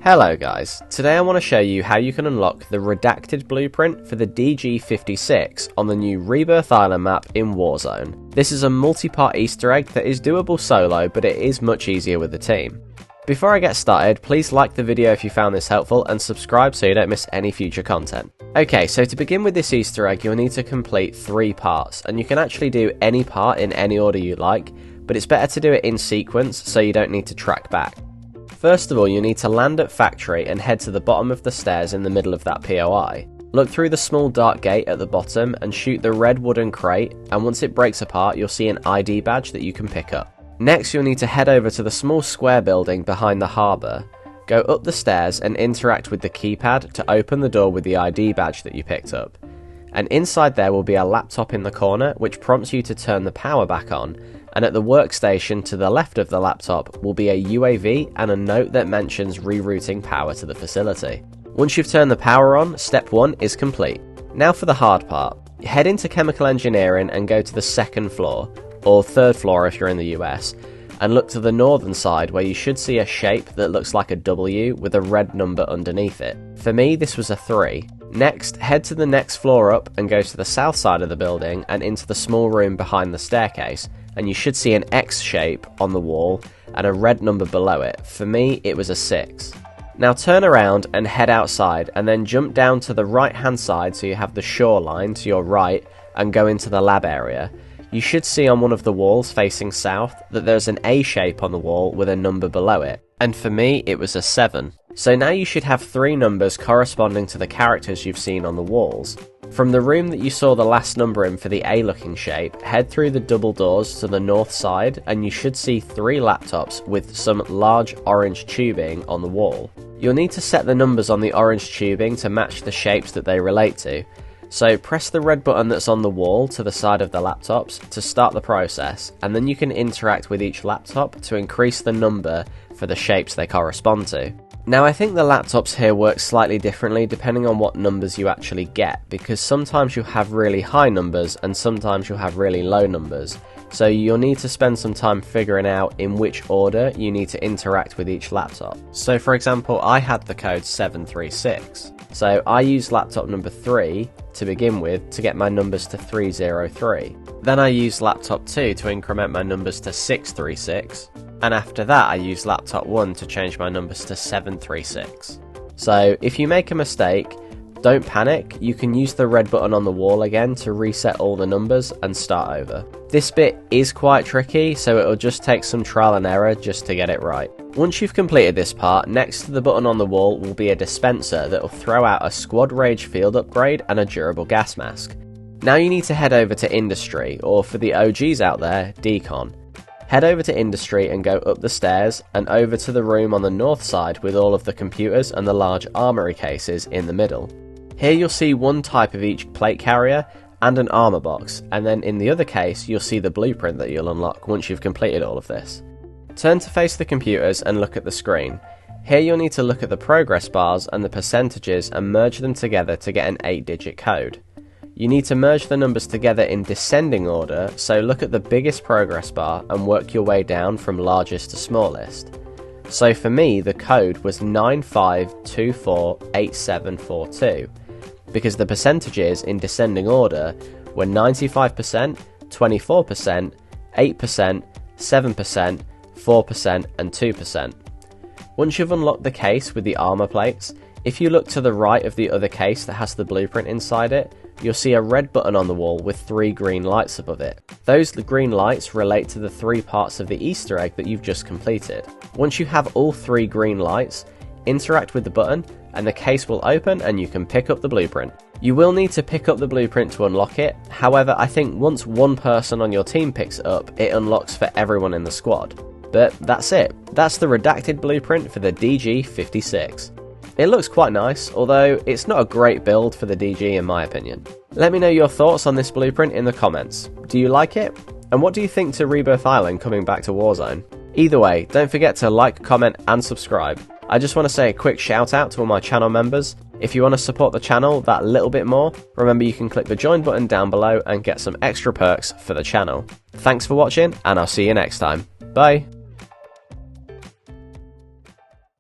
Hello guys, today I want to show you how you can unlock the Redacted Blueprint for the DG-56 on the new Rebirth Island map in Warzone. This is a multi-part Easter egg that is doable solo, but it is much easier with the team. Before I get started, please like the video if you found this helpful and subscribe so you don't miss any future content. Okay, so to begin with this Easter egg, you'll need to complete 3 parts, and you can actually do any part in any order you like, but it's better to do it in sequence so you don't need to track back. First of all, you need to land at factory and head to the bottom of the stairs in the middle of that POI. Look through the small dark gate at the bottom and shoot the red wooden crate, and once it breaks apart you'll see an ID badge that you can pick up. Next you'll need to head over to the small square building behind the harbour, go up the stairs and interact with the keypad to open the door with the ID badge that you picked up. And inside there will be a laptop in the corner which prompts you to turn the power back on, and at the workstation to the left of the laptop will be a UAV and a note that mentions rerouting power to the facility. Once you've turned the power on, step 1 is complete. Now for the hard part. Head into chemical engineering and go to the 2nd floor, or 3rd floor if you're in the US, and look to the northern side where you should see a shape that looks like a W with a red number underneath it. For me this was a 3. Next, head to the next floor up and go to the south side of the building and into the small room behind the staircase, and you should see an X shape on the wall and a red number below it. For me it was a 6. Now turn around and head outside and then jump down to the right hand side so you have the shoreline to your right and go into the lab area. You should see on one of the walls facing south that there's an A shape on the wall with a number below it, and for me it was a 7. So now you should have 3 numbers corresponding to the characters you've seen on the walls. From the room that you saw the last number in for the A looking shape, head through the double doors to the north side and you should see 3 laptops with some large orange tubing on the wall. You'll need to set the numbers on the orange tubing to match the shapes that they relate to. So press the red button that's on the wall to the side of the laptops to start the process, and then you can interact with each laptop to increase the number for the shapes they correspond to. Now I think the laptops here work slightly differently depending on what numbers you actually get, because sometimes you'll have really high numbers and sometimes you'll have really low numbers. So you'll need to spend some time figuring out in which order you need to interact with each laptop. So for example, I had the code 736. So I used laptop number 3 to begin with to get my numbers to 303. Then I used laptop 2 to increment my numbers to 636. And after that I used laptop 1 to change my numbers to 736. So if you make a mistake, don't panic, you can use the red button on the wall again to reset all the numbers and start over. This bit is quite tricky, so it'll just take some trial and error just to get it right. Once you've completed this part, next to the button on the wall will be a dispenser that will throw out a squad rage field upgrade and a durable gas mask. Now you need to head over to industry, or for the OGs out there, decon. Head over to industry and go up the stairs and over to the room on the north side with all of the computers and the large armoury cases in the middle. Here you'll see one type of each plate carrier and an armour box, and then in the other case you'll see the blueprint that you'll unlock once you've completed all of this. Turn to face the computers and look at the screen. Here you'll need to look at the progress bars and the percentages and merge them together to get an 8-digit code. You need to merge the numbers together in descending order, so look at the biggest progress bar and work your way down from largest to smallest. So for me the code was 95248742. Because the percentages in descending order were 95%, 24%, 8%, 7%, 4% and 2%. Once you've unlocked the case with the armour plates, if you look to the right of the other case that has the blueprint inside it, you'll see a red button on the wall with 3 green lights above it. Those green lights relate to the 3 parts of the Easter egg that you've just completed. Once you have all 3 green lights, interact with the button and the case will open and you can pick up the blueprint. You will need to pick up the blueprint to unlock it, however I think once one person on your team picks it up, it unlocks for everyone in the squad. But that's it. That's the redacted blueprint for the DG-56. It looks quite nice, although it's not a great build for the DG in my opinion. Let me know your thoughts on this blueprint in the comments. Do you like it? And what do you think to Rebirth Island coming back to Warzone? Either way, don't forget to like, comment and subscribe. I just want to say a quick shout out to all my channel members. If you want to support the channel that little bit more, remember you can click the join button down below and get some extra perks for the channel. Thanks for watching and I'll see you next time. Bye!